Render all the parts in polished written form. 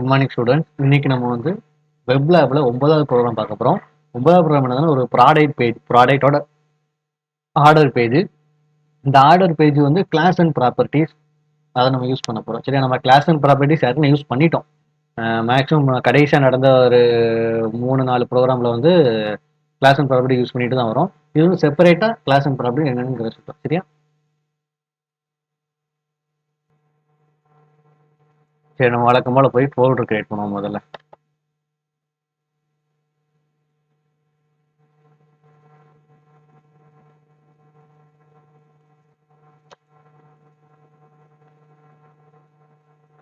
Good morning students. இன்னைக்கு நம்ம வந்து வெப் லேப்ல 9வது ப்ரோக்ராம் பார்க்க போகிறோம். 9வது ப்ரோக்ராம் என்னன்னா ஒரு ப்ராடக்ட் பேஜ், ப்ராடக்டோட ஆர்டர் பேஜ். இந்த ஆர்டர் பேஜ் வந்து கிளாஸ் அண்ட் ப்ராப்பர்ட்டிஸ், அதை நம்ம யூஸ் பண்ண போகிறோம். சரியா, நம்ம கிளாஸ் அண்ட் ப்ராப்பர்ட்டிஸ் யாருன்னு யூஸ் பண்ணிட்டோம். மேக்ஸிமம் கடைசியாக நடந்த ஒரு 3-4 ப்ரோக்ராமில் வந்து கிளாஸ் அண்ட் ப்ராப்பர்ட்டி யூஸ் பண்ணிட்டு தான் வரும். இது வந்து செப்பரேட்டாக கிளாஸ் அண்ட் ப்ராப்பர்ட்டி என்னன்னு சொல்லிட்டோம். சரியா, சரி நம்ம வழக்கம் போல் போய் ஃபோல்டர் கிரியேட் பண்ணுவோம். முதல்ல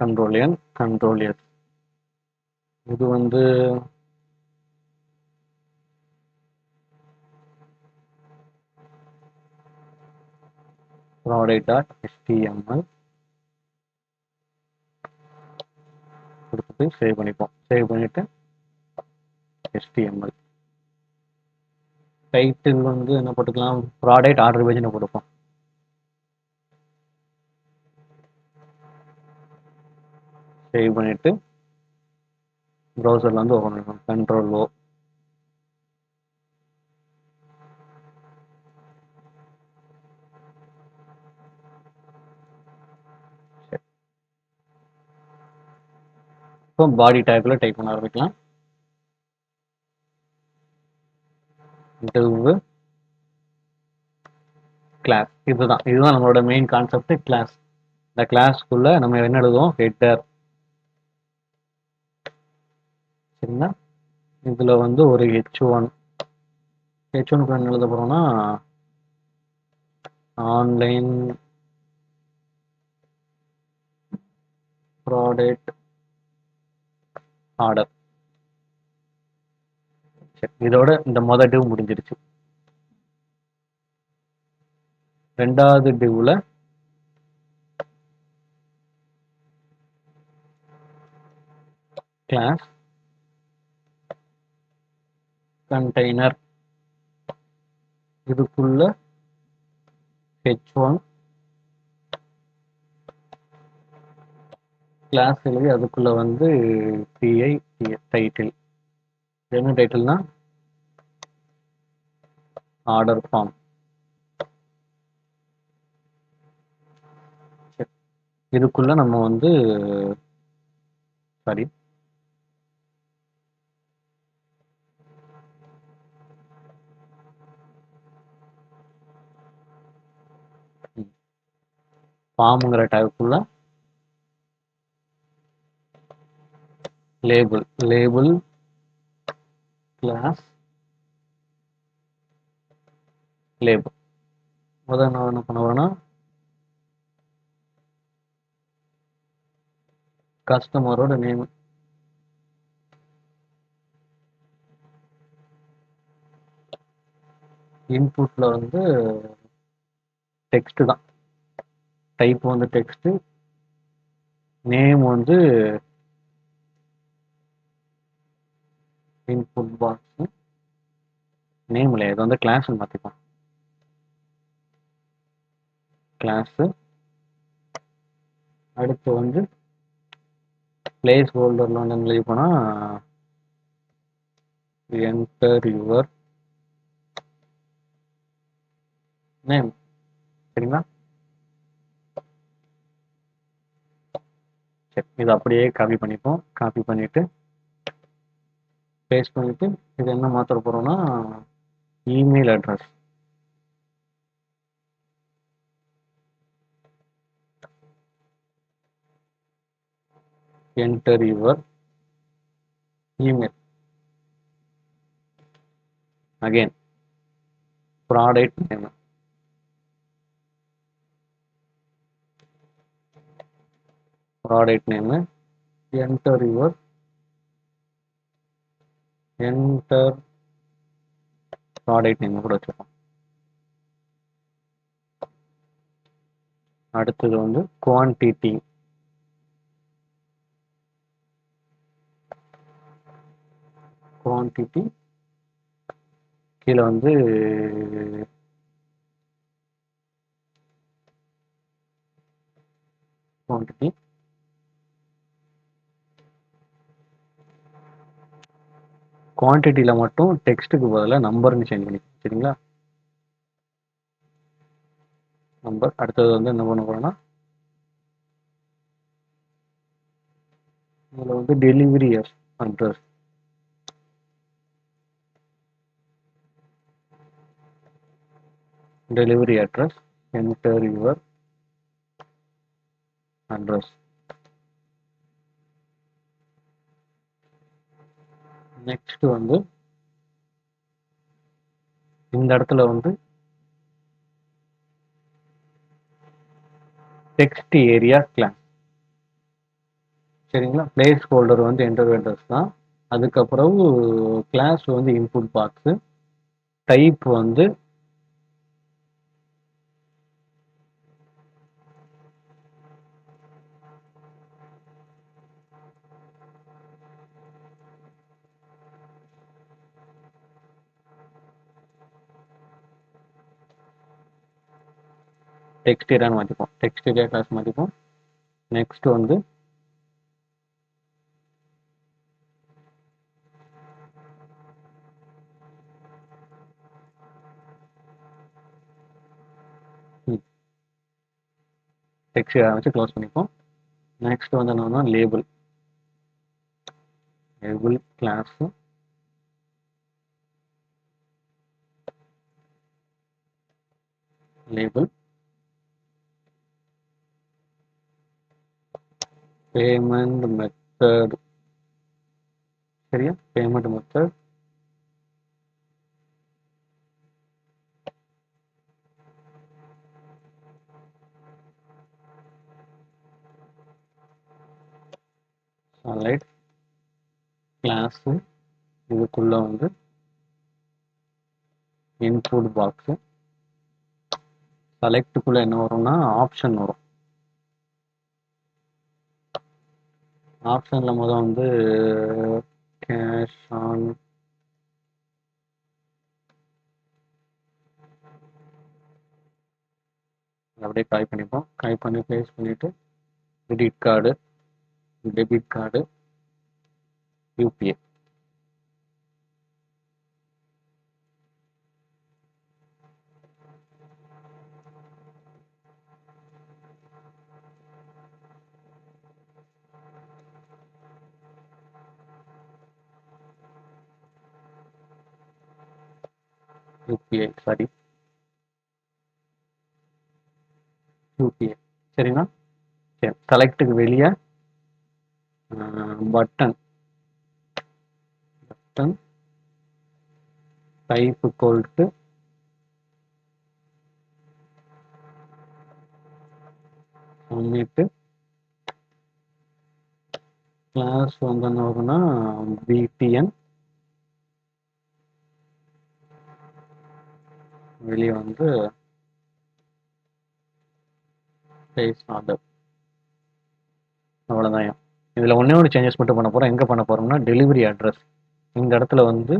Ctrl+N, Ctrl+S. இது வந்து product.html கொடுத்துட்டு சேவ் பண்ணிப்போம். சேவ் பண்ணிட்டு HTML டைட்டில் வந்து என்ன போட்டுக்கலாம், ப்ராடக்ட் ஆர்டர் பேஜ்னு கொடுப்போம். சேவ் பண்ணிட்டு ப்ரௌசர்ல வந்து ஓப்பன் பண்ணிப்போம். Ctrl+O. இப்போ பாடி டேக்ல டைப் பண்ண ஆரம்பிக்கலாம். div class. இதுதான் நம்மளோட மெயின் கான்செப்ட், கிளாஸ். இந்த கிளாஸ்க்குள்ள நம்ம என்ன எழுதுவோம், ஹெட்டர். சரிங்களா, இதுல வந்து ஒரு h1 என்ன எழுத போறோம்னா ஆன்லைன் ப்ராடக்ட் ஆர்டர். இதோட இந்த மொதல் டிவ் முடிஞ்சிருச்சு. ரெண்டாவது டிவ்ல கிளாஸ் கண்டெய்னர், இதுக்குள்ள h1 கிளாஸ் எழுதி அதுக்குள்ள வந்து டைட்டில். என்ன டைட்டில்னா ஆர்டர் ஃபார்ம். இதுக்குள்ள நம்ம வந்து சாரி ஃபார்ம்ங்கிற டேக்குள்ள லேபிள் கிளாஸ் லேபிள். முதல்ல நான் என்ன பண்ணுவேன்னா கஸ்டமரோட நேம், இன்புட்ல வந்து டெக்ஸ்ட் தான், டைப் வந்து டெக்ஸ்ட், நேம் வந்து இன்புட் பாக்ஸ். நேம் இல்லை, இது வந்து கிளாஸ் மாற்றிப்போம். கிளாஸ். அடுத்து வந்து பிளேஸ் ஹோல்டர்ல வந்து எழுதி போனா என்டர் யுவர் நேம். சரிங்களா, சரி இது அப்படியே காப்பி பண்ணிப்போம். காப்பி பண்ணிட்டு பேஸ்ட் பண்ணிட்டு இது என்ன மாற்ற போறோம்னா email address. Enter your email. Again product name, enter product name கூட வச்சுப்போம். அடுத்தது வந்து குவான்டிட்டி. கீழே வந்து குவான்டிட்டி குவான்டிட்டியில் மட்டும் டெக்ஸ்ட்டுக்கு பதிலாக நம்பர்னு சேஞ்ச் பண்ணி சரிங்களா. நம்பர். அடுத்தது வந்து என்ன பண்ண போகிறோன்னா இதில் வந்து delivery address. Delivery address. Enter your address. Next வந்து இந்த இடத்துல வந்து டெக்ஸ்ட் ஏரியா கிளாஸ் சரிங்களா. பிளேஸ் ஹோல்டர் வந்து என்டர் அட்ரஸ் தான். அதுக்கப்புறம் கிளாஸ் வந்து இன்புட் பாக்ஸ். டைப் வந்து டெக்ஸ்ட் ஏரியான்னு மாற்றிப்போம். டெக்ஸ்ட் ஏரியா கிளாஸ் மாற்றிப்போம். நெக்ஸ்ட் வந்து டெக்ஸ்ட் ஏரியா வச்சு க்ளோஸ் பண்ணிப்போம். நெக்ஸ்ட் வந்து என்னன்னா label. Label class label. Payment method சரியா. Payment method select class. இதுக்குள்ள வந்து இன்புட் பாக்ஸ். செலக்டுக்குள்ள என்ன வரும்னா ஆப்ஷன் வரும். ஆப்ஷன்ல முதல் வந்து கேஷ் ஆன் அப்படியே காய் பண்ணிப்போம். காய் பண்ணி பேஸ்ட் பண்ணிட்டு credit card, debit card, UPI. UPI sorry UPI சரிங்களா. சரி செலக்டுக்கு வெளியே button button type gold submit. Class வந்து என்ன வரும்னா பிடிஎன். வெளியே வந்து பிளேஸ் ஆர்டர். அவ்வளோதான். இதில் ஒன்றே ஒன்று சேஞ்சஸ் மட்டும் பண்ண போகிறோம். எங்கே பண்ண போகிறோம்னா டெலிவரி அட்ரஸ். இந்த இடத்துல வந்து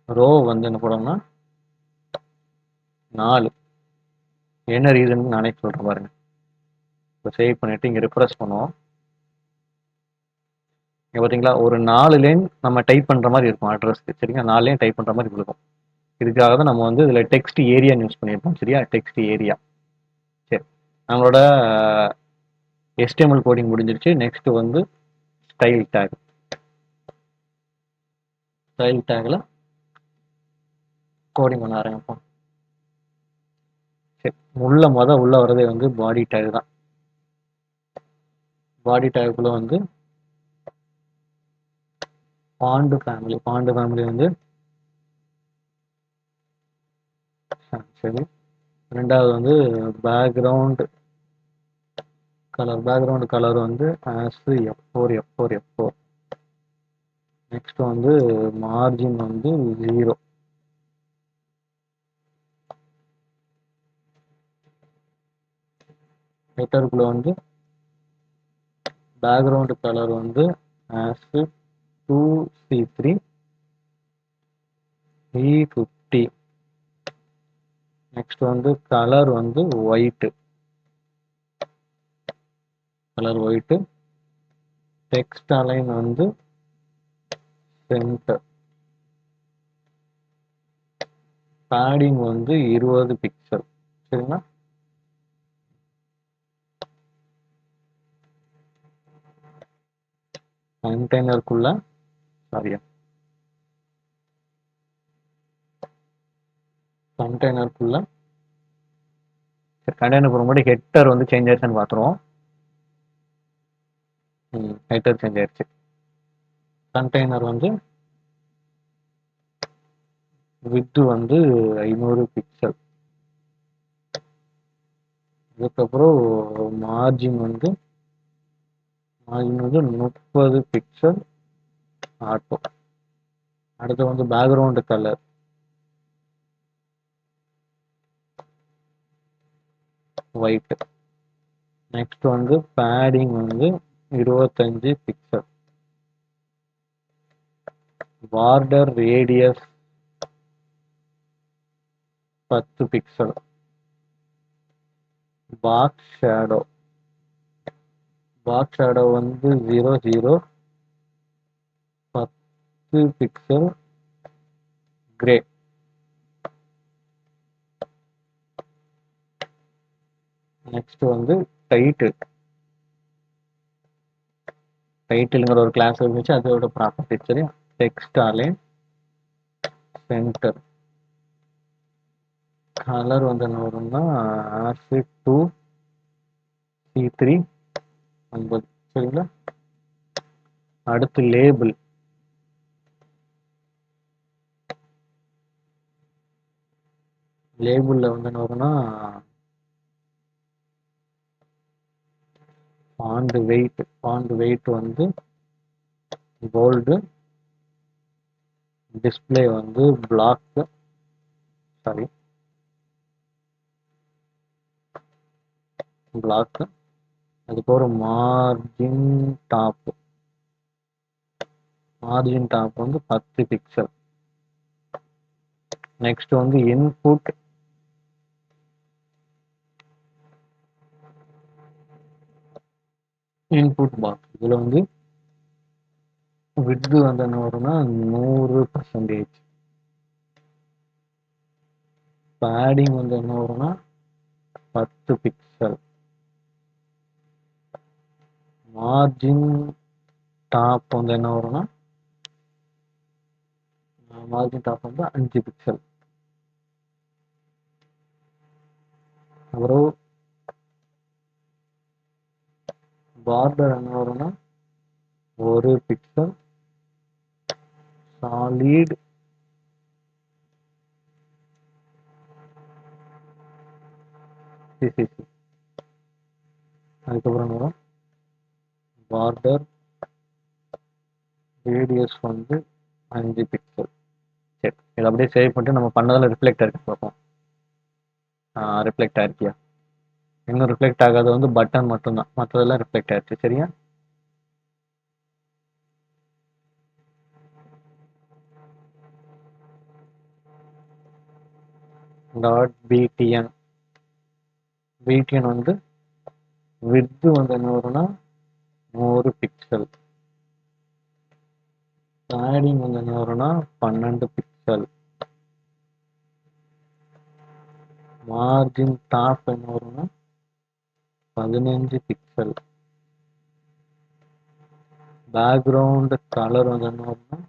ரோ வந்து என்ன போடுறோம்னா 4. என்ன ரீசன் நானே சொல்கிறேன் பாருங்க. இப்போ சேவ் பண்ணிவிட்டு இங்கே ரிஃப்ரெஷ் பண்ணுவோம். இங்கே பார்த்தீங்களா ஒரு 4 லைன் நம்ம டைப் பண்ணுற மாதிரி இருக்கும் அட்ரஸ்க்கு சரிங்களா. 4 லைன் டைப் பண்ணுற மாதிரி இருக்கும். இதுக்காக தான் நம்ம வந்து இதில் டெக்ஸ்ட் ஏரியான்னு யூஸ் பண்ணியிருக்கோம் சரியா. Text area. சரி நம்மளோட HTML கோடிங் முடிஞ்சிருச்சு. நெக்ஸ்ட் வந்து ஸ்டைல் டேக். ஸ்டைல் டேக்ல கோடிங் பண்ண ஆரம்பிப்போம். சரி உள்ள வரதே வந்து பாடி டேக் தான். பாடி டேக்குள்ள வந்து ஃபாண்ட் ஃபேமிலி வந்து சரி. ரெண்டாவது வந்து பேக்ரவுண்ட் கலர் வந்து ஆஸ் F4. நெக்ஸ்ட் வந்து மார்ஜின் வந்து 0. ஹெட்டருக்குள்ள வந்து பேக்ரவுண்ட் கலர் வந்து ஆஸ் 2C3 E50. நெக்ஸ்ட் வந்து கலர் வந்து ஒயிட். டெக்ஸ்ட் அலைன் வந்து சென்டர் பேடிங் வந்து 20 பிக்சல். சரிங்களா? கண்டெய்னருக்குள்ள சாரியா கண்டெய்னருக்குள்ள கண்டெய்னர் போகும்போது ஹெட்டர் வந்து சேஞ்ச் ஆயிடுச்சுன்னு பார்த்துருவோம். ஹெட்டர் சேஞ்ச் ஆயிடுச்சு. கண்டெய்னர் வந்து வித்து வந்து 500 பிக்சல். அதுக்கப்புறம் மார்ஜின் வந்து 30 பிக்சல் ஆட்டோ. அடுத்து வந்து பேக்ரவுண்ட் கலர் ஒயிட். நெக்ஸ்ட் வந்து பேடிங் வந்து 25 pixel. Border radius 10 pixel. Box shadow வந்து 00 10 பிக்சல் கிரே. நெக்ஸ்ட் வந்து டைட்டில்ங்கிற ஒரு கிளாஸ் இருந்துச்சு, அதோட ப்ராப்பர்ட்டி. சரி, டெக்ஸ்ட் அலைன் சென்டர். கலர் வந்து என்ன வரும்னா ஆசிட் 2 C3 50. சரிங்களா? அடுத்து லேபிள் வந்து என்ன வரும்னா ஃபாண்ட் வெயிட் வந்து போல்டு. டிஸ்பிளே வந்து பிளாக் அதுக்கப்புறம் மார்ஜின் டாப் வந்து 10 பிக்சல். நெக்ஸ்ட் வந்து இன்புட் பாக்ஸ். இதுல வந்து விட்த் வந்து என்ன வரும்னா 100%. பேடிங் வந்து என்ன வரும்னா 10 பிக்சல். மார்ஜின் டாப் வந்து என்ன வரும்னா மார்ஜின் டாப் வந்து 5 பிக்சல். அப்புறம் பார்டர் என்ன வரும்னா 1 பிக்சல். Solid CCC. அதுக்கப்புறம் வரும் பார்டர் ரேடியஸ் வந்து 5 பிக்சல். சரி, இதை அப்படியே சேவ் பண்ணிட்டு நம்ம பண்ணதில் ரிஃப்ளெக்ட் ஆகிருக்கு பார்ப்போம். ரிஃப்ளெக்ட் ஆயிருக்கியா? இன்னும் ரிஃப்ளெக்ட் ஆகாது வந்து பட்டன் மட்டும்தான், மற்றதெல்லாம் ரிஃப்ளெக்ட் ஆயிடுச்சு. சரியா? .btn வந்து விட்த் வந்து என்ன வரும்னா 100 பிக்சல். பேடிங் வந்து என்ன வரும்னா 12 பிக்சல். மார்ஜின் டாப் என்ன வரும்னா 15 பிக்சல். பேக்ரவுண்ட் கலர் வந்து என்ன வரும்னா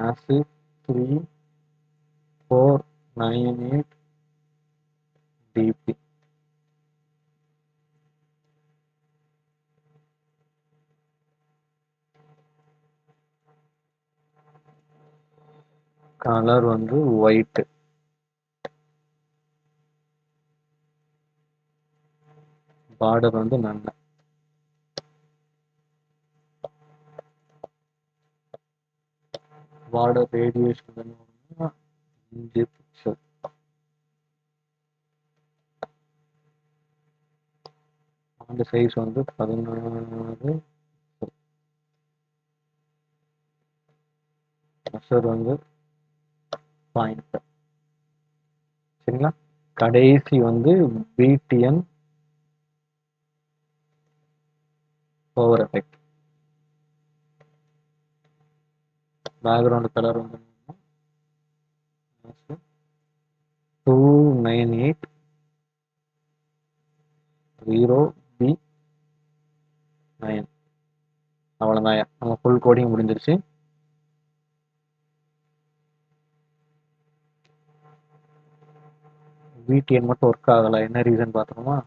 ஆசிட் 3498 dp. கலர் வந்து ஒயிட். பார்டர் வந்து நன்மை. பார்டர் ரேடியேஷன் வந்து 5 பிக்சல். அந்த சைஸ் வந்து 16. மெஷர் வந்து 0.5. சரிங்களா? கடைசி வந்து PTN over effect. Background colour வந்து 298 0B9. அவ்வளோதான், நம்ம ஃபுல் கோடிங் முடிஞ்சிருச்சு. VTN மட்டும் ஒர்க் ஆகலை, என்ன ரீசன் பார்த்துருமா?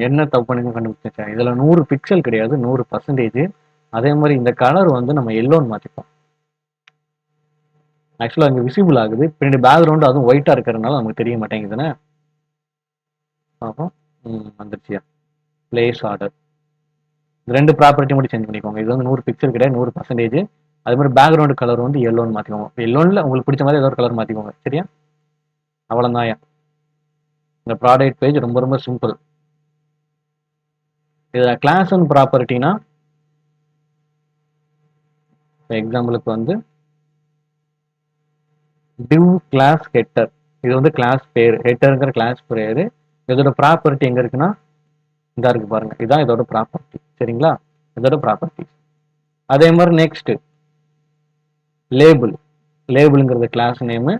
என்ன தப்பு பண்ணி கண்டுபிடிச்சேன், இதில் 100 பிக்சல் கிடையாது, 100%. அதே மாதிரி இந்த கலர் வந்து நம்ம எல்லோன்னு மாற்றிப்போம். ஆக்சுவலாக அங்கே விசிபிள் ஆகுது, பின்னாடி பேக்ரவுண்டு அதுவும் ஒயிட்டாக இருக்கிறதுனால நமக்கு தெரிய மாட்டேங்குதுன்னு பார்ப்போம். வந்துருச்சியா? Place order. ரெண்டு ப்ராப்பர்ட்டி மட்டும் சேஞ்ச் பண்ணிக்கோங்க. இது வந்து 100 பிக்சல் கிடையாது, 100%. அது மாதிரி பேக்ரவுண்ட் கலர் வந்து எல்லோன்னு மாற்றிக்கோங்க. எல்லோனில் உங்களுக்கு பிடிச்ச மாதிரி ஏதோ ஒரு கலர் மாற்றிக்கோங்க. சரியா? அவ்வளோதான். இந்த ப்ராடக்ட் பேஜ் ரொம்ப ரொம்ப சிம்பிள். இதில் கிளாஸ் அண்ட் ப்ராப்பர்ட்டினா எக்ஸாம்பிளுக்கு வந்து div கிளாஸ் ஹெட்டர். இது வந்து கிளாஸ் பேர், ஹெட்டருங்கிற கிளாஸ் பேர். இதோட ப்ராப்பர்ட்டி எங்கே இருக்குன்னா இதா இருக்கு பாருங்க, இதுதான் இதோட ப்ராப்பர்ட்டி. சரிங்களா? இதோட ப்ராப்பர்ட்டி. அதே மாதிரி நெக்ஸ்ட் லேபிள். லேபிள்ங்கிறது கிளாஸ் நேமு.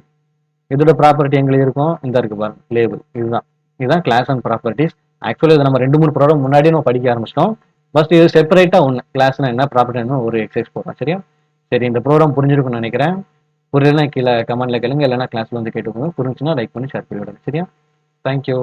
இதோட ப்ராப்பர்ட்டி எங்களுக்கு இருக்கும், இந்த இருக்கு பாருங்க லேபிள். இதுதான் கிளாஸ் அண்ட் ப்ராப்பர்ட்டிஸ். ஆக்சுவலி இதை நம்ம 2-3 ப்ரோக்ராம் முன்னாடியே நம்ம படிக்க ஆரம்பிச்சிட்டோம். ஃபர்ஸ்ட் இது செப்பரேட்டாக ஒன்று கிளாஸ்னா என்ன, ப்ராப்பர்ட்டி ஒரு எக்ஸசைஸ் போடுறோம். சரியா? சரி, இந்த ப்ரோக்ராம் புரிஞ்சிருக்கும்னு நினைக்கிறேன். புரியலன்னா கீழே கமெண்ட்ல கேளுங்க, இல்லைன்னா கிளாஸ்ல வந்து கேட்டுக்கோங்க. புரிஞ்சுன்னா லைக் பண்ணி ஷேர் பண்ணி விடுங்க. சரியா? தேங்க்யூ.